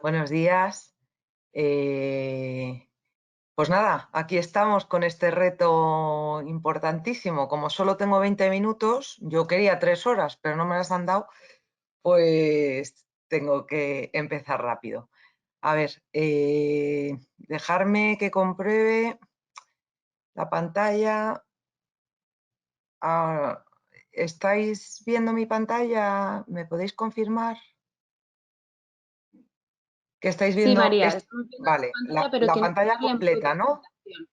Buenos días. Pues nada, aquí estamos con este reto importantísimo. Como solo tengo 20 minutos, yo quería 3 horas, pero no me las han dado, pues tengo que empezar rápido. A ver, dejarme que compruebe la pantalla. Ah, ¿estáis viendo mi pantalla? ¿Me podéis confirmar que estáis Sí, viendo? María, estamos viendo tu Vale, pantalla, la, pero la tienes que pantalla darle en modo completa, ¿no? presentación.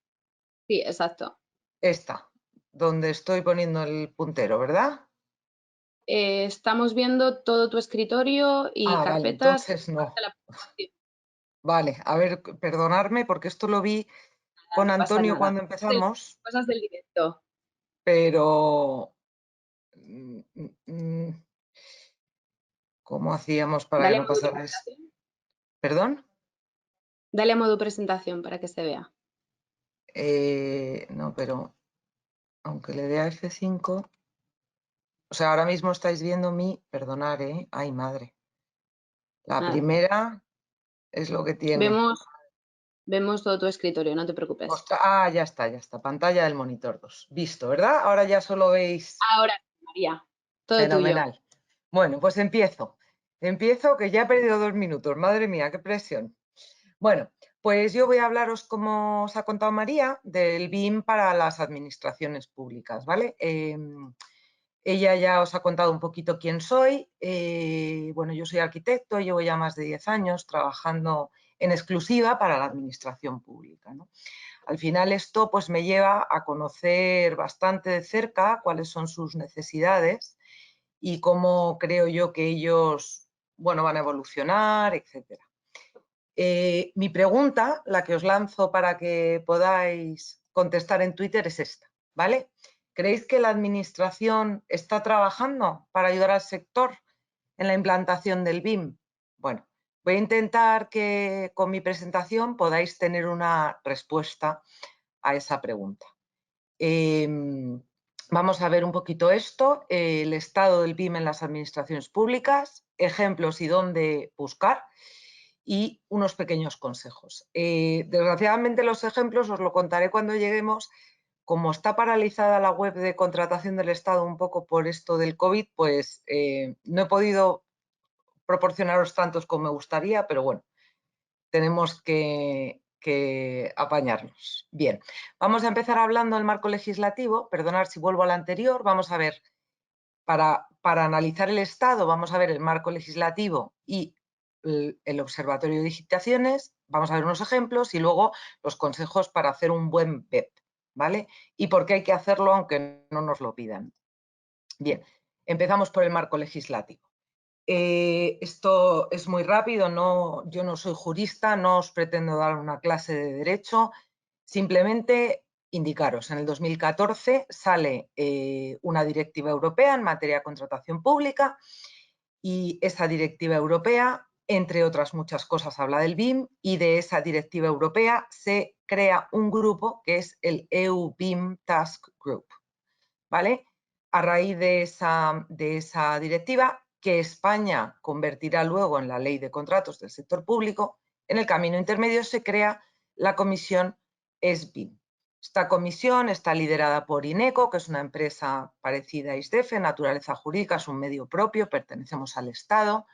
Sí, exacto. Esta, donde estoy poniendo el puntero, ¿verdad? Estamos viendo todo tu escritorio y Ah, vale, carpetas entonces parte no. de la presentación. Vale, a ver, perdonadme porque esto lo vi Nada, con no pasa Antonio nada. cuando empezamos, Cosas del directo. pero ¿cómo hacíamos para que Dale a no modo pasara esto? presentación. ¿Perdón? Dale a modo presentación para que se vea. No, pero aunque le dé a F5, o sea, ahora mismo estáis viendo perdonar, ¿eh? Ay, madre. La Nada. primera es lo que tiene. Vemos todo tu escritorio, no te preocupes. Ya está, ya está. Pantalla del monitor 2. Visto, ¿verdad? Ahora ya solo veis. Ahora, María, todo tuyo. Fenomenal. Bueno, pues empiezo. Empiezo que ya he perdido 2 minutos. Madre mía, qué presión. Bueno, pues yo voy a hablaros, como os ha contado María, del BIM para las administraciones públicas, ¿vale? Ella ya os ha contado un poquito quién soy. Bueno, yo soy arquitecto, llevo ya más de 10 años trabajando en exclusiva para la administración pública, ¿no? Al final esto pues me lleva a conocer bastante de cerca cuáles son sus necesidades y cómo creo yo que ellos, bueno, van a evolucionar, etcétera. Mi pregunta, la que os lanzo para que podáis contestar en Twitter, es esta, ¿vale? ¿Creéis que la administración está trabajando para ayudar al sector en la implantación del BIM? Bueno, voy a intentar que con mi presentación podáis tener una respuesta a esa pregunta. Vamos a ver un poquito esto, el estado del BIM en las administraciones públicas, ejemplos y dónde buscar y unos pequeños consejos. Desgraciadamente los ejemplos os lo contaré cuando lleguemos. Como está paralizada la web de contratación del Estado un poco por esto del COVID, pues no he podido proporcionaros tantos como me gustaría, pero bueno, tenemos que apañarnos. Bien, vamos a empezar hablando del marco legislativo. Perdonad si vuelvo al anterior. Vamos a ver, para analizar el Estado, vamos a ver el marco legislativo y el Observatorio de Digitaciones. Vamos a ver unos ejemplos y luego los consejos para hacer un buen BEP, ¿vale? Y por qué hay que hacerlo aunque no nos lo pidan. Bien, empezamos por el marco legislativo. Esto es muy rápido, yo no soy jurista, no os pretendo dar una clase de derecho, simplemente indicaros, en el 2014 sale una directiva europea en materia de contratación pública y esa directiva europea, entre otras muchas cosas, habla del BIM y de esa directiva europea se crea un grupo que es el EU BIM Task Group, ¿vale? A raíz de esa directiva, que España convertirá luego en la ley de contratos del sector público, en el camino intermedio se crea la comisión SBIM. Esta comisión está liderada por INECO, que es una empresa parecida a ISDEFE, Naturaleza Jurídica, es un medio propio, pertenecemos al Estado,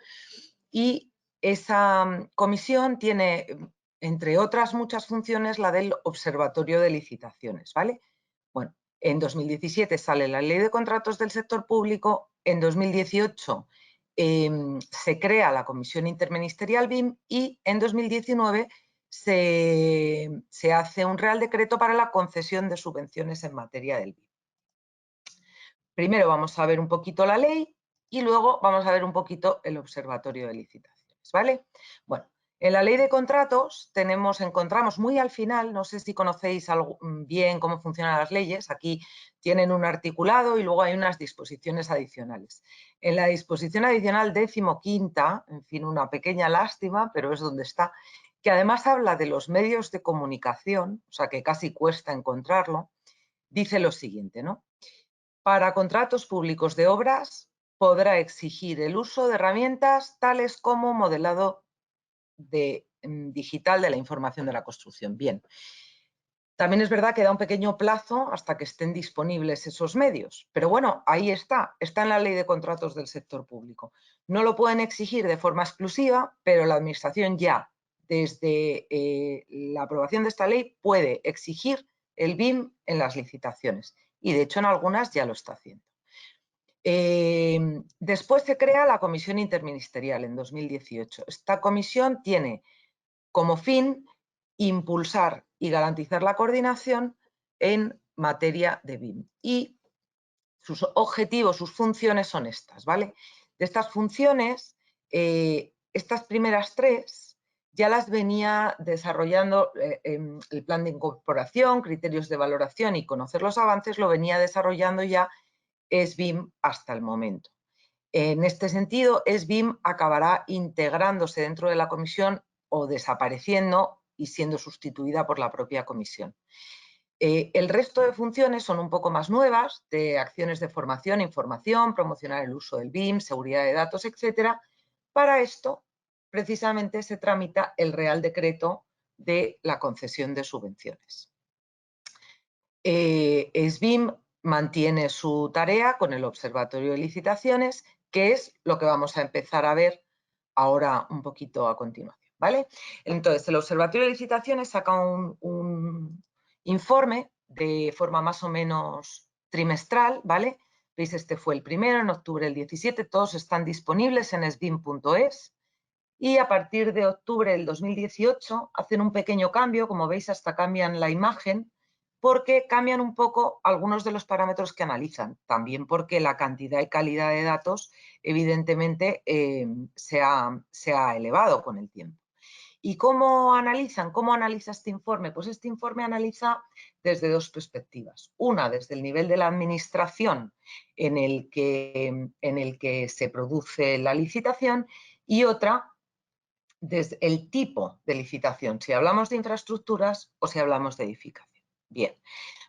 y esa comisión tiene, entre otras muchas funciones, la del Observatorio de Licitaciones, ¿vale? Bueno, en 2017 sale la Ley de Contratos del Sector Público, en 2018 se crea la Comisión Interministerial BIM y en 2019 se hace un Real Decreto para la concesión de subvenciones en materia del BIM. Primero vamos a ver un poquito la ley y luego vamos a ver un poquito el Observatorio de Licitaciones, ¿vale? Bueno, en la ley de contratos encontramos muy al final, no sé si conocéis bien cómo funcionan las leyes, aquí tienen un articulado y luego hay unas disposiciones adicionales. En la disposición adicional 15ª, en fin, una pequeña lástima, pero es donde está, que además habla de los medios de comunicación, o sea que casi cuesta encontrarlo, dice lo siguiente, ¿no? Para contratos públicos de obras podrá exigir el uso de herramientas tales como modelado digital de la información de la construcción. Bien. También es verdad que da un pequeño plazo hasta que estén disponibles esos medios, pero bueno, ahí está en la ley de contratos del sector público. No lo pueden exigir de forma exclusiva, pero la Administración ya, desde la aprobación de esta ley, puede exigir el BIM en las licitaciones y de hecho en algunas ya lo está haciendo. Después se crea la Comisión Interministerial en 2018. Esta comisión tiene como fin impulsar y garantizar la coordinación en materia de BIM. Y sus objetivos, sus funciones son estas, ¿vale? De estas funciones, estas primeras tres ya las venía desarrollando el plan de incorporación, criterios de valoración y conocer los avances, lo venía desarrollando ya SBIM hasta el momento. En este sentido, SBIM acabará integrándose dentro de la comisión o desapareciendo y siendo sustituida por la propia comisión. El resto de funciones son un poco más nuevas, de acciones de formación, información, promocionar el uso del BIM, seguridad de datos, etcétera. Para esto, precisamente, se tramita el Real Decreto de la concesión de subvenciones. SBIM mantiene su tarea con el Observatorio de Licitaciones, que es lo que vamos a empezar a ver ahora un poquito a continuación, ¿vale? Entonces, el Observatorio de Licitaciones saca un informe de forma más o menos trimestral, ¿vale? Veis, este fue el primero, en octubre del 17, todos están disponibles en sbim.es y a partir de octubre del 2018 hacen un pequeño cambio, como veis hasta cambian la imagen, porque cambian un poco algunos de los parámetros que analizan, también porque la cantidad y calidad de datos evidentemente se ha elevado con el tiempo. ¿Y cómo analizan? ¿Cómo analiza este informe? Pues este informe analiza desde dos perspectivas. Una, desde el nivel de la administración en el que se produce la licitación, y otra, desde el tipo de licitación, si hablamos de infraestructuras o si hablamos de edificación. Bien,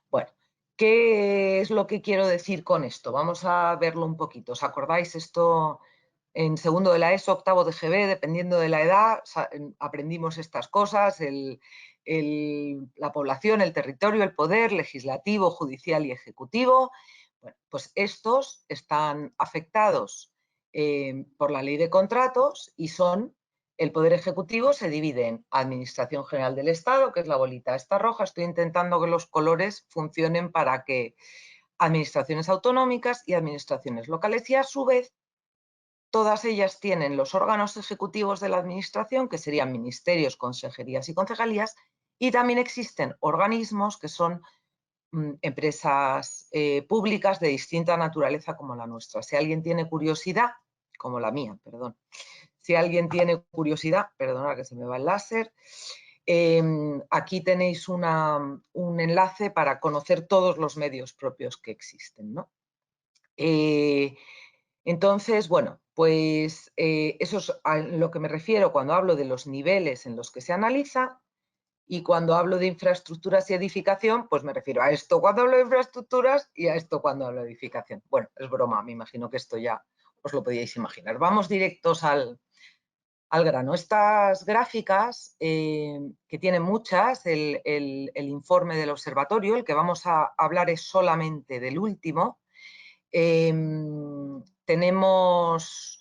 bueno, ¿qué es lo que quiero decir con esto? Vamos a verlo un poquito. ¿Os acordáis esto? En segundo de la ESO, octavo de GB, dependiendo de la edad, aprendimos estas cosas, la población, el territorio, el poder legislativo, judicial y ejecutivo. Bueno, pues estos están afectados por la ley de contratos y son, el poder ejecutivo se divide en Administración General del Estado, que es la bolita esta roja. Estoy intentando que los colores funcionen para que administraciones autonómicas y administraciones locales, y a su vez todas ellas tienen los órganos ejecutivos de la administración, que serían ministerios, consejerías y concejalías, y también existen organismos que son empresas públicas de distinta naturaleza como la nuestra. Si alguien tiene curiosidad, como la mía, perdón. Si alguien tiene curiosidad, perdona que se me va el láser, aquí tenéis un enlace para conocer todos los medios propios que existen, ¿no? Entonces, bueno, pues eso es a lo que me refiero cuando hablo de los niveles en los que se analiza, y cuando hablo de infraestructuras y edificación, pues me refiero a esto cuando hablo de infraestructuras y a esto cuando hablo de edificación. Bueno, es broma, me imagino que esto ya os lo podíais imaginar. Vamos directos al grano. Estas gráficas, que tienen muchas, el informe del observatorio, el que vamos a hablar es solamente del último. Tenemos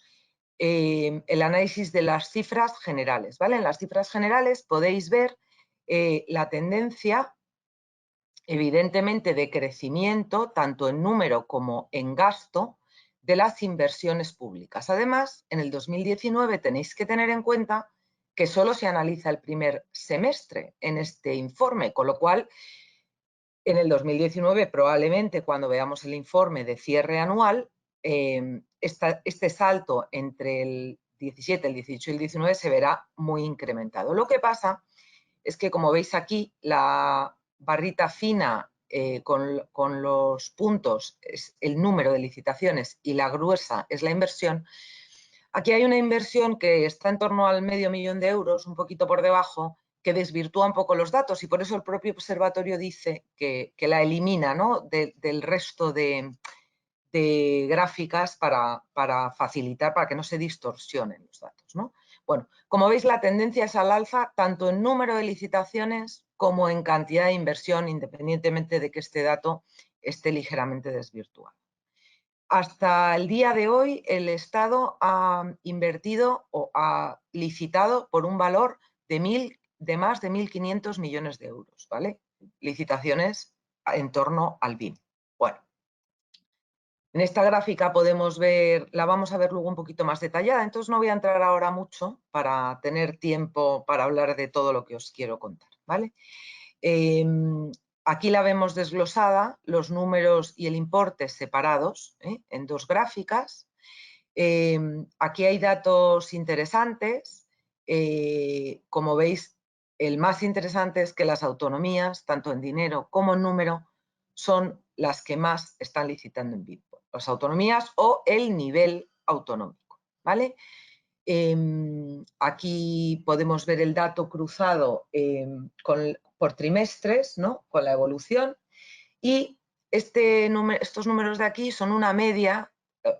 el análisis de las cifras generales, ¿vale? En las cifras generales podéis ver la tendencia, evidentemente, de crecimiento, tanto en número como en gasto, de las inversiones públicas. Además, en el 2019 tenéis que tener en cuenta que solo se analiza el primer semestre en este informe, con lo cual, en el 2019, probablemente cuando veamos el informe de cierre anual, este salto entre el 17, el 18 y el 19 se verá muy incrementado. Lo que pasa es que, como veis aquí, la barrita fina con los puntos es el número de licitaciones y la gruesa es la inversión. Aquí hay una inversión que está en torno al €500.000 de euros, un poquito por debajo, que desvirtúa un poco los datos, y por eso el propio observatorio dice que la elimina, ¿no?, del resto de gráficas para facilitar, para que no se distorsionen los datos, ¿no? Bueno, como veis, la tendencia es al alza tanto en número de licitaciones como en cantidad de inversión, independientemente de que este dato esté ligeramente desvirtuado. Hasta el día de hoy, el Estado ha invertido o ha licitado por un valor de más de 1.500 millones de euros, ¿vale? Licitaciones en torno al BIM. Bueno, en esta gráfica podemos ver, la vamos a ver luego un poquito más detallada, entonces no voy a entrar ahora mucho para tener tiempo para hablar de todo lo que os quiero contar, ¿vale? Aquí la vemos desglosada, los números y el importe separados en dos gráficas. Aquí hay datos interesantes. Como veis, el más interesante es que las autonomías, tanto en dinero como en número, son las que más están licitando en BIM. Las autonomías o el nivel autonómico, ¿vale? Aquí podemos ver el dato cruzado por trimestres, ¿no? Con la evolución, y estos números de aquí son una media,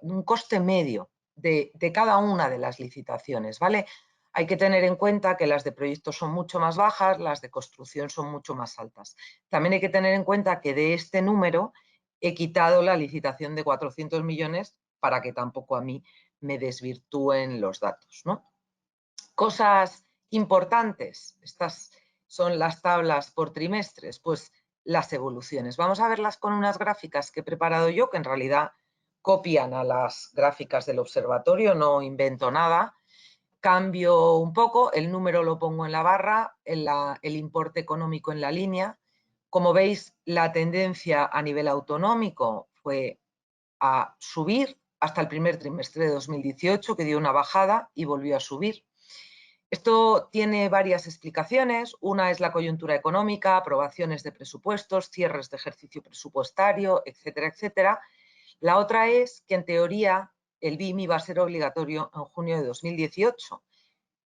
un coste medio de cada una de las licitaciones, ¿vale? Hay que tener en cuenta que las de proyectos son mucho más bajas, las de construcción son mucho más altas. También hay que tener en cuenta que de este número he quitado la licitación de 400 millones para que tampoco a mí me desvirtúen los datos, ¿no? Cosas importantes, estas son las tablas por trimestres, pues las evoluciones. Vamos a verlas con unas gráficas que he preparado yo, que en realidad copian a las gráficas del observatorio, no invento nada. Cambio un poco, el número lo pongo en la barra, el importe económico en la línea. Como veis, la tendencia a nivel autonómico fue a subir hasta el primer trimestre de 2018, que dio una bajada y volvió a subir. Esto tiene varias explicaciones. Una es la coyuntura económica, aprobaciones de presupuestos, cierres de ejercicio presupuestario, etcétera, etcétera. La otra es que, en teoría, el BIM iba a ser obligatorio en junio de 2018.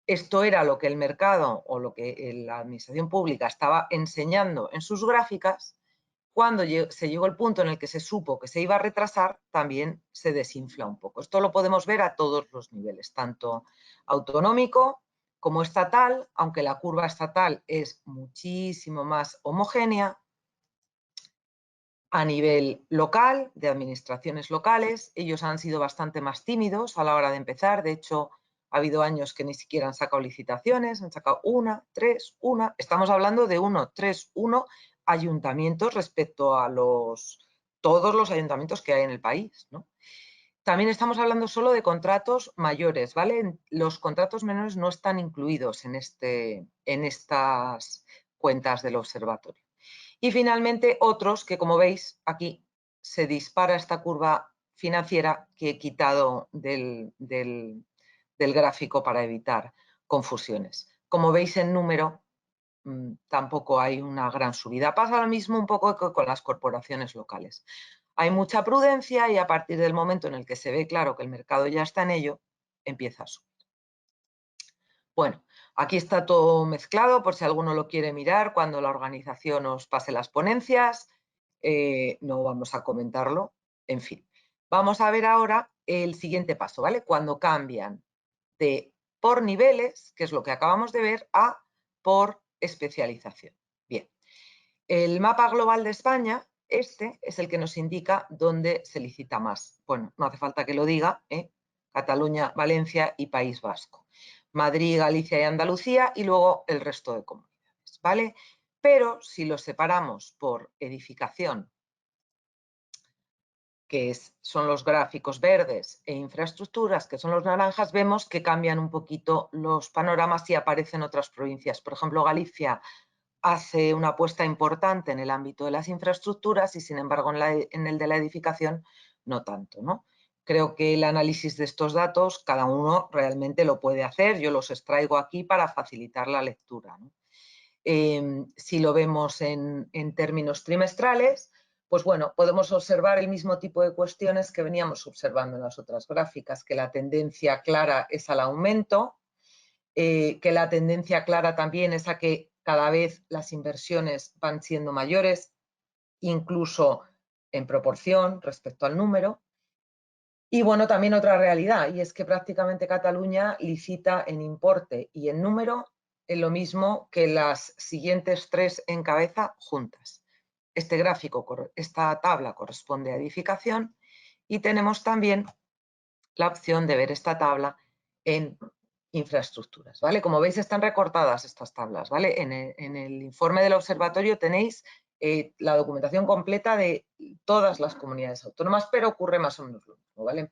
Esto era lo que el mercado o lo que la administración pública estaba enseñando en sus gráficas. Cuando se llegó el punto en el que se supo que se iba a retrasar, también se desinfla un poco. Esto lo podemos ver a todos los niveles, tanto autonómico como estatal, aunque la curva estatal es muchísimo más homogénea. A nivel local, de administraciones locales, ellos han sido bastante más tímidos a la hora de empezar. De hecho, ha habido años que ni siquiera han sacado licitaciones, han sacado una, tres, una. Estamos hablando de 1, 3, 1 ayuntamientos respecto a todos los ayuntamientos que hay en el país, ¿no? También estamos hablando solo de contratos mayores, ¿vale? Los contratos menores no están incluidos en estas cuentas del observatorio. Y finalmente otros que, como veis, aquí se dispara esta curva financiera que he quitado del gráfico para evitar confusiones. Como veis en número, tampoco hay una gran subida. Pasa lo mismo un poco que con las corporaciones locales. Hay mucha prudencia y a partir del momento en el que se ve claro que el mercado ya está en ello, empieza a subir. Bueno, aquí está todo mezclado por si alguno lo quiere mirar cuando la organización os pase las ponencias. No vamos a comentarlo. En fin, vamos a ver ahora el siguiente paso, ¿vale? Cuando cambian de por niveles, que es lo que acabamos de ver, a por especialización. Bien, el mapa global de España, este es el que nos indica dónde se licita más. Bueno, no hace falta que lo diga, Cataluña, Valencia y País Vasco. Madrid, Galicia y Andalucía y luego el resto de comunidades, ¿vale? Pero si los separamos por edificación, que son los gráficos verdes, e infraestructuras, que son los naranjas, vemos que cambian un poquito los panoramas y aparecen otras provincias. Por ejemplo, Galicia hace una apuesta importante en el ámbito de las infraestructuras y, sin embargo, en el de la edificación no tanto, ¿no? Creo que el análisis de estos datos cada uno realmente lo puede hacer. Yo los extraigo aquí para facilitar la lectura, ¿no? Si lo vemos en términos trimestrales, pues bueno, podemos observar el mismo tipo de cuestiones que veníamos observando en las otras gráficas, que la tendencia clara es al aumento, que la tendencia clara también es a que cada vez las inversiones van siendo mayores, incluso en proporción respecto al número, Y bueno, también otra realidad, y es que prácticamente Cataluña licita en importe y en número en lo mismo que las siguientes tres en cabeza juntas. Esta tabla corresponde a edificación y tenemos también la opción de ver esta tabla en infraestructuras, ¿vale? Como veis, están recortadas estas tablas, ¿vale? En el informe del observatorio tenéis la documentación completa de todas las comunidades autónomas, pero ocurre más o menos lo mismo, ¿vale?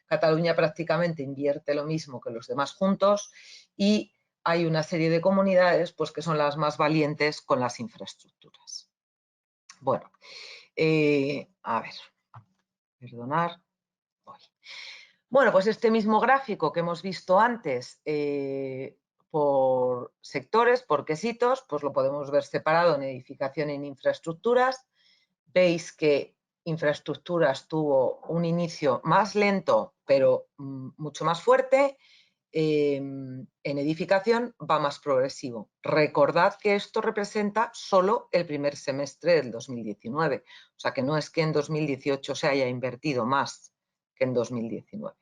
Cataluña prácticamente invierte lo mismo que los demás juntos y hay una serie de comunidades pues, que son las más valientes con las infraestructuras. Bueno, a ver, perdonar. Voy. Bueno, pues este mismo gráfico que hemos visto antes por sectores, por quesitos, pues lo podemos ver separado en edificación y en infraestructuras. Veis que infraestructuras tuvo un inicio más lento, pero mucho más fuerte. En edificación va más progresivo. Recordad que esto representa solo el primer semestre del 2019, o sea que no es que en 2018 se haya invertido más que en 2019.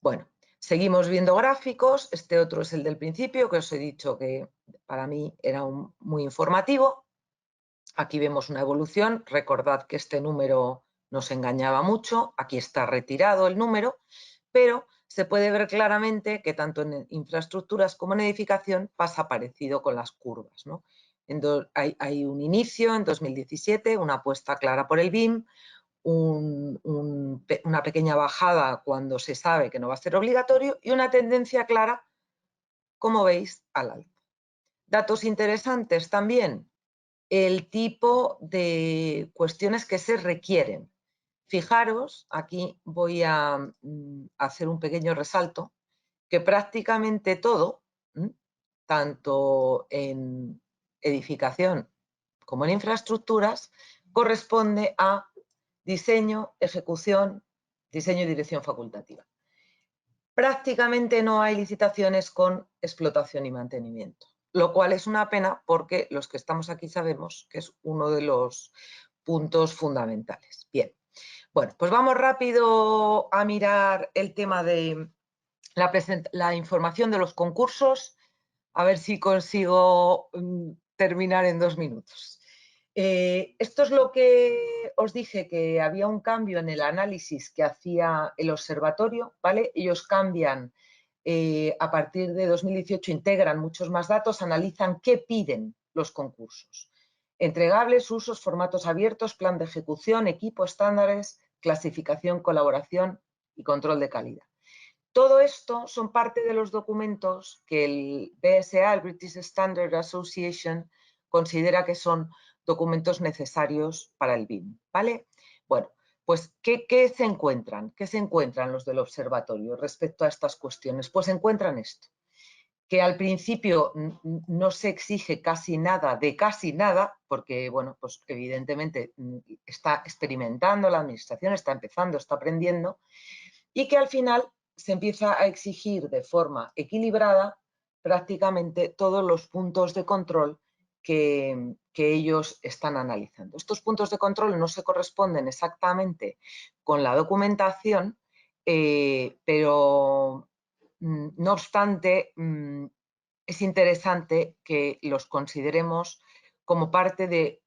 Bueno, seguimos viendo gráficos. Este otro es el del principio, que os he dicho que para mí era muy informativo. Aquí vemos una evolución. Recordad que este número nos engañaba mucho. Aquí está retirado el número, pero se puede ver claramente que tanto en infraestructuras como en edificación pasa parecido con las curvas, ¿no? Hay un inicio en 2017, una apuesta clara por el BIM, una pequeña bajada cuando se sabe que no va a ser obligatorio y una tendencia clara, como veis, al alza. Datos interesantes también, el tipo de cuestiones que se requieren. Fijaros, aquí voy a hacer un pequeño resalto, que prácticamente todo, tanto en edificación como en infraestructuras, corresponde a diseño, ejecución, diseño y dirección facultativa. Prácticamente no hay licitaciones con explotación y mantenimiento, lo cual es una pena porque los que estamos aquí sabemos que es uno de los puntos fundamentales. Bien, bueno, pues vamos rápido a mirar el tema de la información de los concursos, a ver si consigo terminar en 2 minutos. Esto es lo que os dije, que había un cambio en el análisis que hacía el observatorio, ¿vale? Ellos cambian, a partir de 2018 integran muchos más datos, analizan qué piden los concursos. Entregables, usos, formatos abiertos, plan de ejecución, equipo, estándares, clasificación, colaboración y control de calidad. Todo esto son parte de los documentos que el BSA, el British Standard Association, considera que son documentos necesarios para el BIM, ¿vale? Bueno, pues ¿qué se encuentran? ¿Qué se encuentran los del observatorio respecto a estas cuestiones? Pues encuentran esto, que al principio no se exige casi nada de casi nada, porque, bueno, pues evidentemente está experimentando la administración, está empezando, está aprendiendo, y que al final se empieza a exigir de forma equilibrada prácticamente todos los puntos de control que ellos están analizando. Estos puntos de control no se corresponden exactamente con la documentación, pero no obstante, es interesante que los consideremos como parte de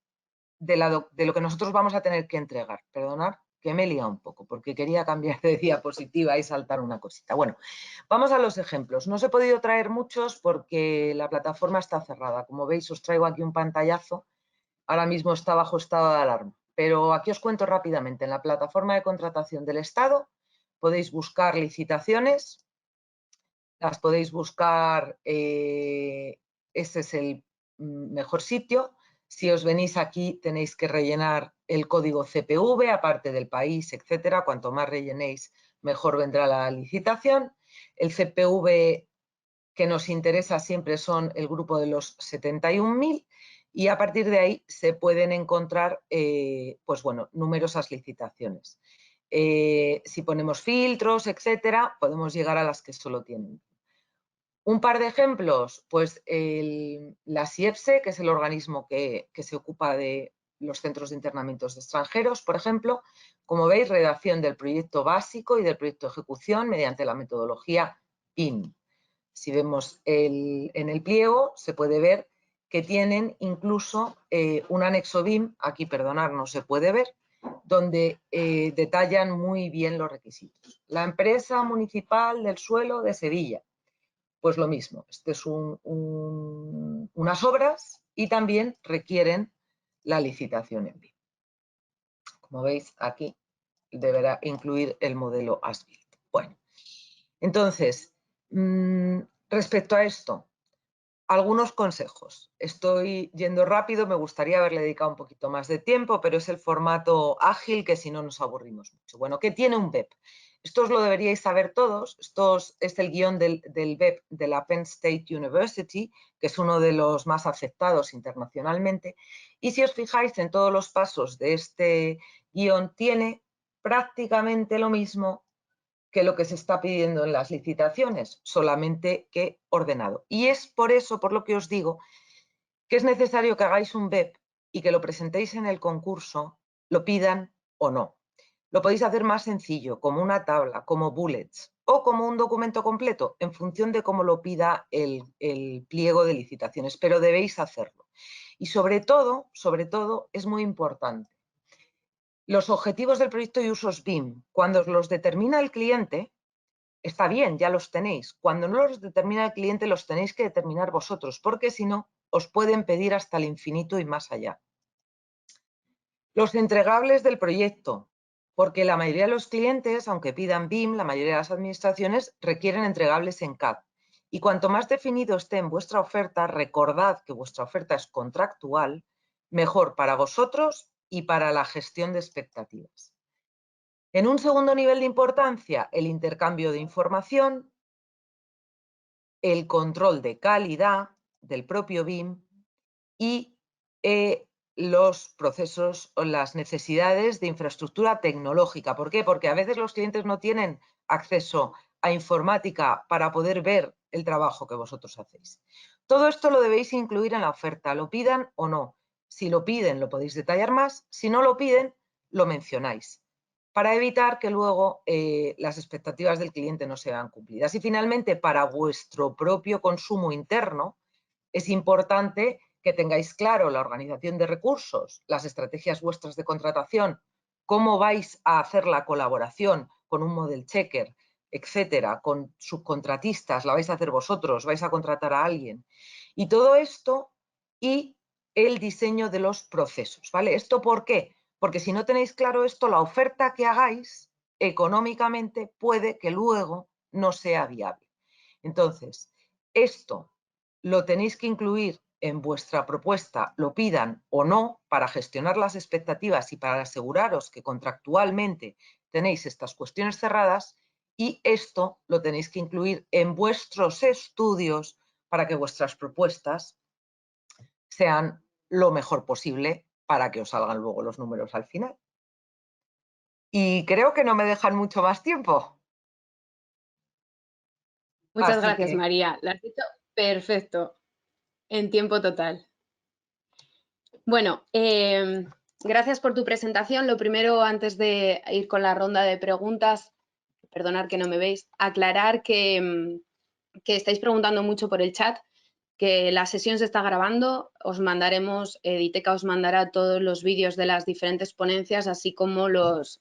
lo que nosotros vamos a tener que entregar. Perdonad que me he liado un poco porque quería cambiar de diapositiva y saltar una cosita. Bueno, vamos a los ejemplos. No os he podido traer muchos porque la plataforma está cerrada. Como veis, os traigo aquí un pantallazo. Ahora mismo está bajo estado de alarma. Pero aquí os cuento rápidamente. En la plataforma de contratación del Estado podéis buscar licitaciones. Las podéis buscar, ese es el mejor sitio. Si os venís aquí tenéis que rellenar el código CPV, aparte del país, etcétera. Cuanto más rellenéis, mejor vendrá la licitación. El CPV que nos interesa siempre son el grupo de los 71.000 y a partir de ahí se pueden encontrar, pues bueno, numerosas licitaciones. Si ponemos filtros, etcétera, podemos llegar a las que solo tienen. Un par de ejemplos, pues la SIEPSE, que es el organismo que se ocupa de los centros de internamientos de extranjeros, por ejemplo. Como veis, redacción del proyecto básico y del proyecto de ejecución mediante la metodología BIM. Si vemos en el pliego, se puede ver que tienen incluso un anexo BIM, aquí, perdonad, no se puede ver, donde detallan muy bien los requisitos. La empresa municipal del suelo de Sevilla, pues lo mismo, este es unas obras y también requieren la licitación en BIM. Como veis, aquí deberá incluir el modelo as-built. Bueno, entonces, respecto a esto, algunos consejos. Estoy yendo rápido, me gustaría haberle dedicado un poquito más de tiempo, pero es el formato ágil que si no nos aburrimos mucho. Bueno, ¿qué tiene un BEP? Esto os lo deberíais saber todos. Esto es el guión del BEP de la Penn State University, que es uno de los más aceptados internacionalmente. Y si os fijáis en todos los pasos de este guión, tiene prácticamente lo mismo que lo que se está pidiendo en las licitaciones, solamente que ordenado. Y es por eso, por lo que os digo, que es necesario que hagáis un BEP y que lo presentéis en el concurso, lo pidan o no. Lo podéis hacer más sencillo, como una tabla, como bullets o como un documento completo, en función de cómo lo pida el pliego de licitaciones, pero debéis hacerlo. Y sobre todo, es muy importante, los objetivos del proyecto y usos BIM, cuando los determina el cliente, está bien, ya los tenéis. Cuando no los determina el cliente, los tenéis que determinar vosotros, porque si no, os pueden pedir hasta el infinito y más allá. Los entregables del proyecto, porque la mayoría de los clientes, aunque pidan BIM, la mayoría de las administraciones requieren entregables en CAD. Y cuanto más definido esté en vuestra oferta, recordad que vuestra oferta es contractual, mejor para vosotros y para la gestión de expectativas. En un segundo nivel de importancia, el intercambio de información, el control de calidad del propio BIM y los procesos o las necesidades de infraestructura tecnológica. ¿Por qué? Porque a veces los clientes no tienen acceso a informática para poder ver el trabajo que vosotros hacéis. Todo esto lo debéis incluir en la oferta, lo pidan o no. Si lo piden, lo podéis detallar más. Si no lo piden, lo mencionáis, para evitar que luego las expectativas del cliente no sean cumplidas. Y finalmente, para vuestro propio consumo interno, es importante que tengáis claro la organización de recursos, las estrategias vuestras de contratación, cómo vais a hacer la colaboración con un model checker, etcétera, con subcontratistas, la vais a hacer vosotros, vais a contratar a alguien. Y todo esto y el diseño de los procesos, ¿vale? ¿Esto por qué? Porque si no tenéis claro esto, la oferta que hagáis económicamente puede que luego no sea viable. Entonces, esto lo tenéis que incluir en vuestra propuesta, lo pidan o no, para gestionar las expectativas y para aseguraros que contractualmente tenéis estas cuestiones cerradas, y esto lo tenéis que incluir en vuestros estudios para que vuestras propuestas sean lo mejor posible para que os salgan luego los números al final. Y creo que no me dejan mucho más tiempo. Muchas Así gracias, que, María. Lo has dicho perfecto, en tiempo total. Bueno, gracias por tu presentación. Lo primero, antes de ir con la ronda de preguntas, perdonad que no me veis, aclarar que estáis preguntando mucho por el chat, que la sesión se está grabando, os mandaremos, Editeca os mandará todos los vídeos de las diferentes ponencias, así como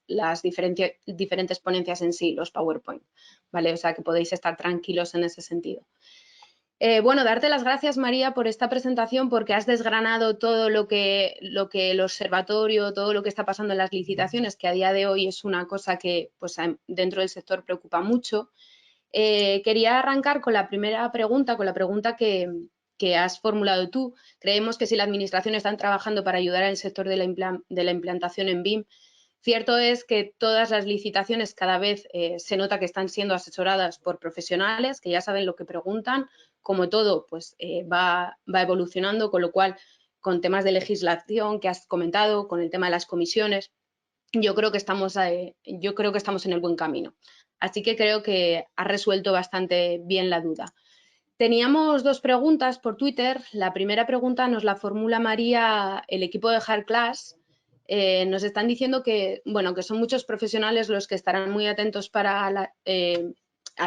las diferentes ponencias en sí, los PowerPoint, ¿vale? O sea, que podéis estar tranquilos en ese sentido. Bueno, darte las gracias, María, por esta presentación, porque has desgranado todo lo que el observatorio, todo lo que está pasando en las licitaciones, que a día de hoy es una cosa que pues, dentro del sector preocupa mucho. Quería arrancar con la primera pregunta, con la pregunta que has formulado tú. Creemos que si la Administración está trabajando para ayudar al sector de la implantación en BIM, cierto es que todas las licitaciones cada vez se nota que están siendo asesoradas por profesionales que ya saben lo que preguntan. Como todo, pues va evolucionando, con lo cual, con temas de legislación que has comentado, con el tema de las comisiones, yo creo que estamos en el buen camino. Así que creo que has resuelto bastante bien la duda. Teníamos dos preguntas por Twitter. La primera pregunta nos la formula María, el equipo de Hard Class. Nos están diciendo que, bueno, que son muchos profesionales los que estarán muy atentos a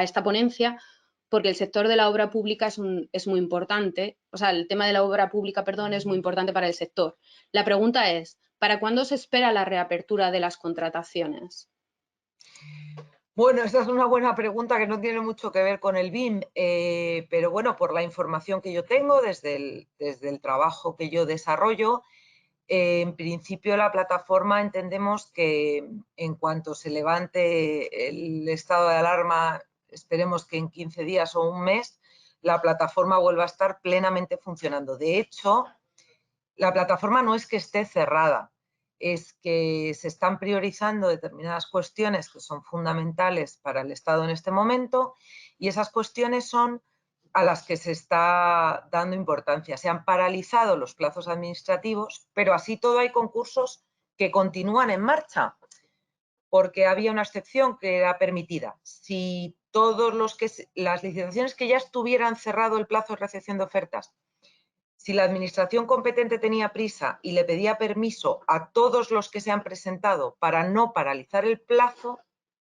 esta ponencia, porque el sector de la obra pública es muy importante. O sea, el tema de la obra pública, perdón, es muy importante para el sector. La pregunta es, ¿para cuándo se espera la reapertura de las contrataciones? Bueno, esa es una buena pregunta que no tiene mucho que ver con el BIM, pero bueno, por la información que yo tengo desde el trabajo que yo desarrollo, en principio la plataforma entendemos que en cuanto se levante el estado de alarma, esperemos que en 15 días o un mes, la plataforma vuelva a estar plenamente funcionando. De hecho, la plataforma no es que esté cerrada, es que se están priorizando determinadas cuestiones que son fundamentales para el Estado en este momento y esas cuestiones son a las que se está dando importancia. Se han paralizado los plazos administrativos, pero así todo hay concursos que continúan en marcha, porque había una excepción que era permitida. Si las licitaciones que ya estuvieran cerrado el plazo de recepción de ofertas, si la administración competente tenía prisa y le pedía permiso a todos los que se han presentado para no paralizar el plazo,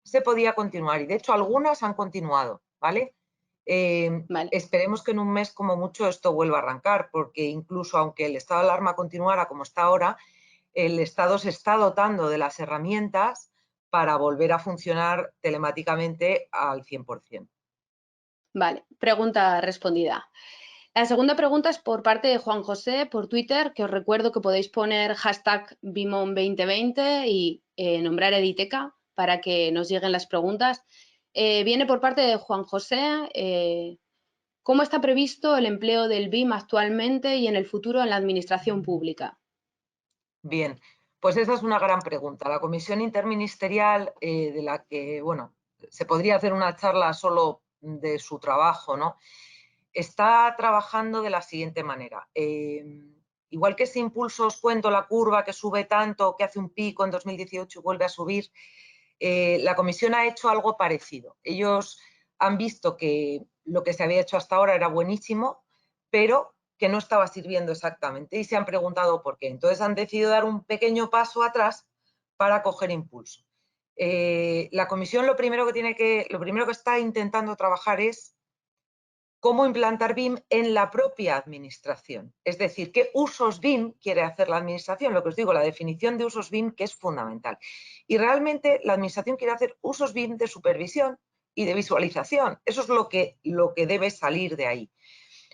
se podía continuar. Y de hecho algunas han continuado, ¿vale? Vale. Esperemos que en un mes como mucho esto vuelva a arrancar, porque incluso aunque el estado de alarma continuara como está ahora, el Estado se está dotando de las herramientas para volver a funcionar telemáticamente al 100%. Vale, pregunta respondida. La segunda pregunta es por parte de Juan José por Twitter, que os recuerdo que podéis poner hashtag Bimon2020 y nombrar Editeca para que nos lleguen las preguntas. Viene por parte de Juan José. ¿Cómo está previsto el empleo del BIM actualmente y en el futuro en la administración pública? Bien, pues esa es una gran pregunta. La comisión interministerial, de la que, bueno, se podría hacer una charla solo de su trabajo, ¿no? Está trabajando de la siguiente manera. Igual que ese impulso, os cuento la curva que sube tanto, que hace un pico en 2018 y vuelve a subir, la comisión ha hecho algo parecido. Ellos han visto que lo que se había hecho hasta ahora era buenísimo, pero que no estaba sirviendo exactamente y se han preguntado por qué. Entonces han decidido dar un pequeño paso atrás para coger impulso. La comisión lo primero que está intentando trabajar es cómo implantar BIM en la propia administración. Es decir, qué usos BIM quiere hacer la administración. Lo que os digo, la definición de usos BIM que es fundamental. Y realmente la administración quiere hacer usos BIM de supervisión y de visualización. Eso es lo que debe salir de ahí.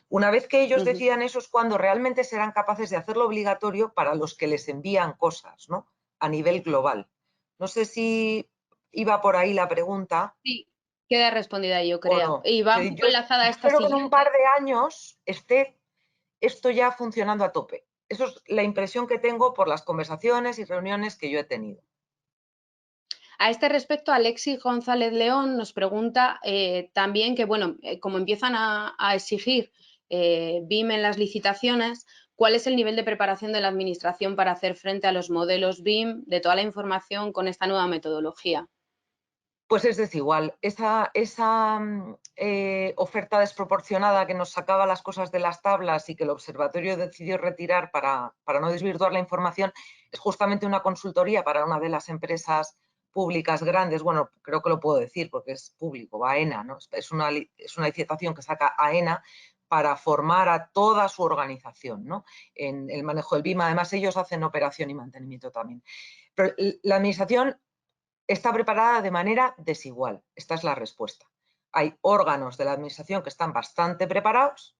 Una vez que ellos decidan eso es cuando realmente serán capaces de hacerlo obligatorio para los que les envían cosas, ¿no? A nivel global. No sé si iba por ahí la pregunta. Sí, queda respondida, yo O creo. no. Y va un Yo poco enlazada a esta espero que en un par siguiente. de años esté esto ya funcionando a tope. Eso es la impresión que tengo por las conversaciones y reuniones que yo he tenido. A este respecto, Alexis González León nos pregunta también que, bueno, como empiezan a exigir BIM en las licitaciones, ¿cuál es el nivel de preparación de la administración para hacer frente a los modelos BIM de toda la información con esta nueva metodología? Pues es desigual. Esa oferta desproporcionada que nos sacaba las cosas de las tablas y que el observatorio decidió retirar para no desvirtuar la información es justamente una consultoría para una de las empresas públicas grandes. Bueno, creo que lo puedo decir porque es público, AENA, ¿no? Es una licitación que saca AENA para formar a toda su organización, ¿no? En el manejo del BIM. Además, ellos hacen operación y mantenimiento también. Pero la administración está preparada de manera desigual. Esta es la respuesta. Hay órganos de la administración que están bastante preparados,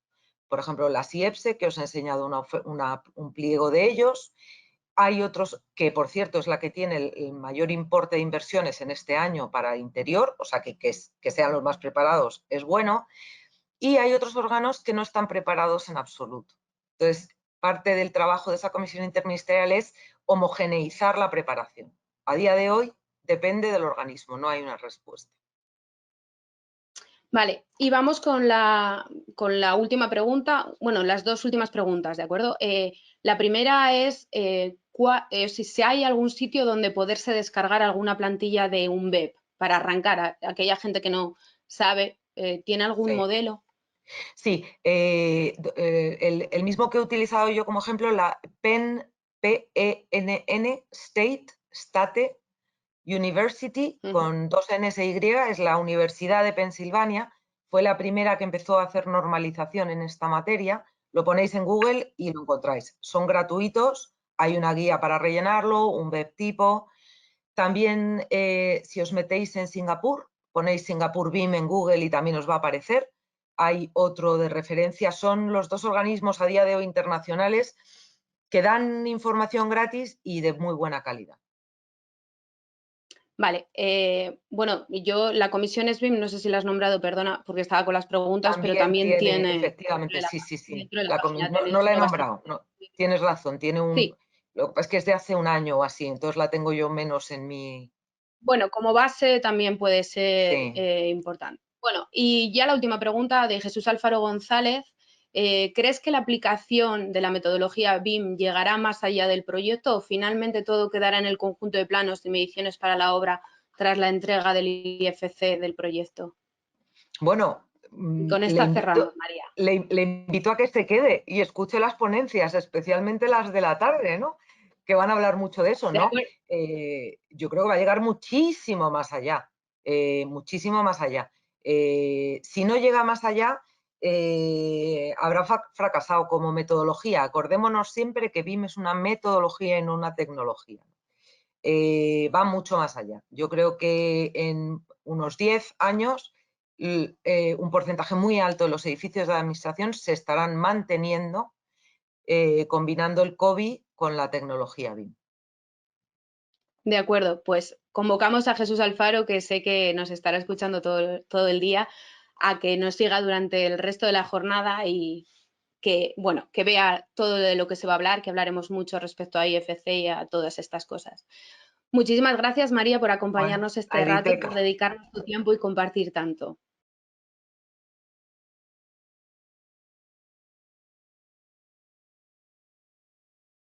por ejemplo, la SIEPSE, que os he enseñado un pliego de ellos. Hay otros que, por cierto, es la que tiene el mayor importe de inversiones en este año para el interior, o sea, que sean los más preparados es bueno. Y hay otros órganos que no están preparados en absoluto. Entonces, parte del trabajo de esa comisión interministerial es homogeneizar la preparación. A día de hoy depende del organismo, no hay una respuesta. Vale, y vamos con la última pregunta, bueno, las dos últimas preguntas, ¿de acuerdo? La primera es si hay algún sitio donde poderse descargar alguna plantilla de un BEP para arrancar a aquella gente que no sabe, ¿tiene algún Sí. modelo? Sí, el mismo que he utilizado yo como ejemplo, la PEN, P-E-N-N, State University, Ujú. con 2 Ns e Y, es la Universidad de Pensilvania, fue la primera que empezó a hacer normalización en esta materia. Lo ponéis en Google y lo encontráis. Son gratuitos, hay una guía para rellenarlo, un web tipo. También, si os metéis en Singapur, ponéis Singapur BIM en Google y también os va a aparecer. Hay otro de referencia. Son los 2 organismos a día de hoy internacionales que dan información gratis y de muy buena calidad. Vale, bueno, yo la comisión SBIM, no sé si la has nombrado, perdona, porque estaba con las preguntas, pero También también tiene, tiene efectivamente, sí, sí, sí. dentro de la página tenéis No la he uno bastante. nombrado, no, tienes razón, tiene Sí, lo que pasa es que es de hace un año o así, entonces la tengo yo menos en mi... bueno, como base también puede ser Sí. importante. Bueno, y ya la última pregunta de Jesús Alfaro González. ¿Crees que la aplicación de la metodología BIM llegará más allá del proyecto o finalmente todo quedará en el conjunto de planos y mediciones para la obra tras la entrega del IFC del proyecto? Bueno, Y con esta cerramos, María. le invito a que se quede y escuche las ponencias, especialmente las de la tarde, ¿no? Que van a hablar mucho de eso, De ¿no? acuerdo. Yo creo que va a llegar muchísimo más allá, muchísimo más allá. Si no llega más allá, habrá fracasado como metodología. Acordémonos siempre que BIM es una metodología y no una tecnología. Va mucho más allá. Yo creo que en unos 10 años un porcentaje muy alto de los edificios de la administración se estarán manteniendo combinando el COVID con la tecnología BIM. De acuerdo, pues convocamos a Jesús Alfaro, que sé que nos estará escuchando todo el día, a que nos siga durante el resto de la jornada y que, bueno, que vea todo de lo que se va a hablar, que hablaremos mucho respecto a IFC y a todas estas cosas. Muchísimas gracias, María, por Bueno, acompañarnos este rato y Ariteca. por dedicarnos tu tiempo y compartir tanto.